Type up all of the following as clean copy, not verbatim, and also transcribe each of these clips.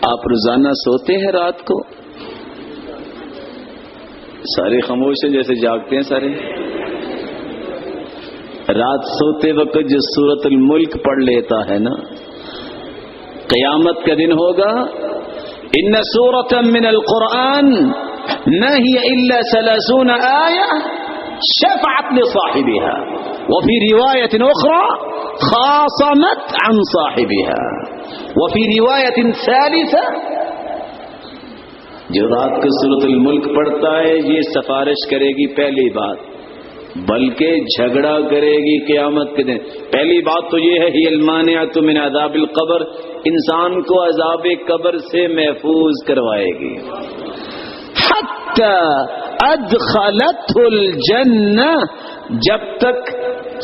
آپ روزانہ سوتے ہیں رات کو؟ سارے خاموش ہیں جیسے جاگتے ہیں سارے. رات سوتے وقت جو سورۃ الملک پڑھ لیتا ہے نا، قیامت کا دن ہوگا ان سورۃ من القرآن نہ ہی الا 30 آیہ شفعت لصاحبها وفي رواية أخرى خاصمت عن صاحبها وفي رواية ثالثة. جو رات کو سورۃ الملک پڑھتا ہے یہ سفارش کرے گی پہلی بات، بلکہ جھگڑا کرے گی قیامت کے دن. پہلی بات تو یہ ہے ہی المانعۃ من عذاب القبر، انسان کو عذاب قبر سے محفوظ کروائے گی. حتی ادخلته الجنہ، جب تک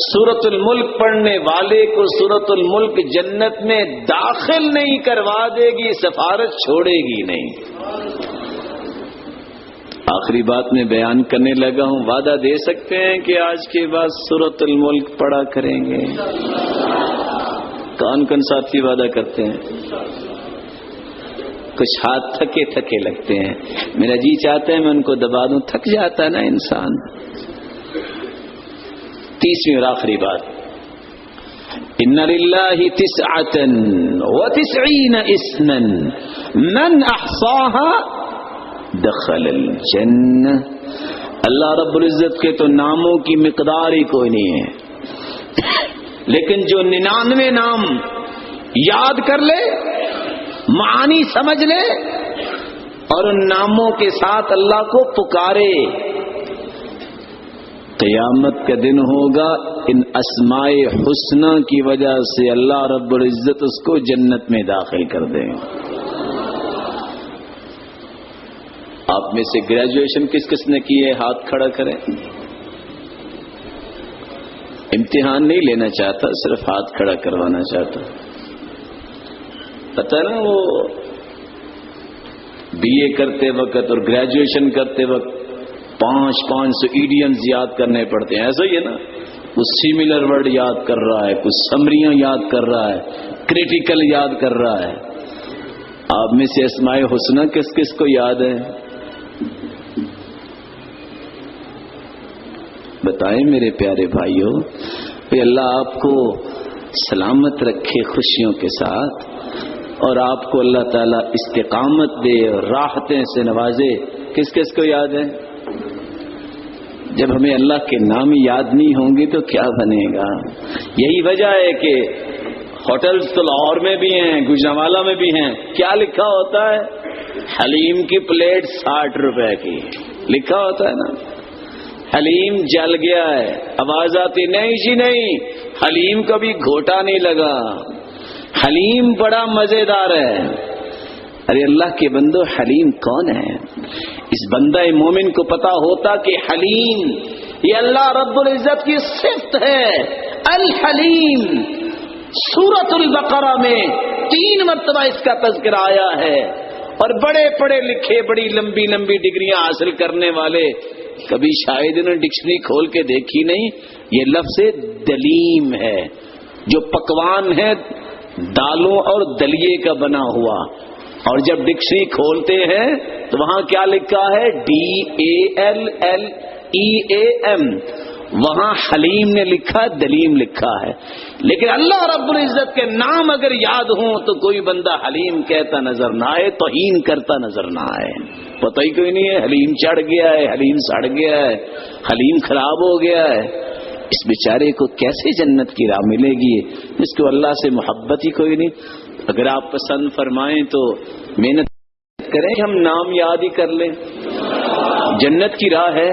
سورۃ الملک پڑھنے والے کو سورۃ الملک جنت میں داخل نہیں کروا دے گی، سفارش چھوڑے گی نہیں. آخری بات میں بیان کرنے لگا ہوں، وعدہ دے سکتے ہیں کہ آج کے بعد سورۃ الملک پڑھا کریں گے؟ کون کون ساتھی وعدہ کرتے ہیں؟ کچھ ہاتھ تھکے تھکے لگتے ہیں. میرا جی چاہتا ہے میں ان کو دبا دوں، تھک جاتا ہے نا انسان. تیسری اور آخری بات، ان للہ 99 اسما من احصاها دخل الجنہ. اللہ رب العزت کے تو ناموں کی مقدار ہی کوئی نہیں ہے، لیکن جو 99 نام یاد کر لے، معانی سمجھ لے اور ان ناموں کے ساتھ اللہ کو پکارے، قیامت کا دن ہوگا ان اسماء حسنہ کی وجہ سے اللہ رب العزت اس کو جنت میں داخل کر دیں. آپ میں سے گریجویشن کس کس نے کی ہے؟ ہاتھ کھڑا کریں. امتحان نہیں لینا چاہتا، صرف ہاتھ کھڑا کروانا چاہتا. پتہ نا وہ بی اے کرتے وقت اور گریجویشن کرتے وقت 500 ایڈیمز یاد کرنے پڑتے ہیں. ایسا ہی ہے نا، کچھ سیملر ورڈ یاد کر رہا ہے، کچھ سمریاں یاد کر رہا ہے، کریٹیکل یاد کر رہا ہے. آپ میں سے اسماء حسنہ کس کس کو یاد ہے؟ بتائیں میرے پیارے بھائیوں. کہ اللہ آپ کو سلامت رکھے خوشیوں کے ساتھ، اور آپ کو اللہ تعالیٰ استقامت دے اور راحتیں سے نوازے. کس کس کو یاد ہے؟ جب ہمیں اللہ کے نام یاد نہیں ہوں گے تو کیا بنے گا؟ یہی وجہ ہے کہ ہوٹلز تو لاہور میں بھی ہیں، گجرانوالہ میں بھی ہیں. کیا لکھا ہوتا ہے؟ حلیم کی پلیٹ 60 روپے کی لکھا ہوتا ہے نا. حلیم جل گیا ہے، آواز آتی نہیں جی نہیں، حلیم کبھی گھوٹا نہیں لگا، حلیم بڑا مزیدار ہے. ارے اللہ کے بندو، حلیم کون ہے؟ اس بندہ مومن کو پتا ہوتا کہ حلیم یہ اللہ رب العزت کی صفت ہے. الحلیم سورۃ البقرہ میں 3 مرتبہ اس کا تذکرہ آیا ہے، اور بڑے پڑھے لکھے بڑی لمبی لمبی ڈگریاں حاصل کرنے والے کبھی شاید انہوں نے ڈکشنری کھول کے دیکھی نہیں. یہ لفظ دلیم ہے، جو پکوان ہے دالوں اور دلیے کا بنا ہوا. اور جب ڈکشنری کھولتے ہیں تو وہاں کیا لکھا ہے؟ DALLEAM. وہاں حلیم نے لکھا، دلیم لکھا ہے. لیکن اللہ رب العزت کے نام اگر یاد ہوں تو کوئی بندہ حلیم کہتا نظر نہ آئے، توہین کرتا نظر نہ آئے. پتہ ہی کوئی نہیں ہے حلیم چڑھ گیا ہے، حلیم سڑ گیا ہے، حلیم خراب ہو گیا ہے. اس بیچارے کو کیسے جنت کی راہ ملے گی جس کو اللہ سے محبت ہی کوئی نہیں. اگر آپ پسند فرمائیں تو محنت کریں، ہم نام یاد ہی کر لیں. جنت کی راہ ہے.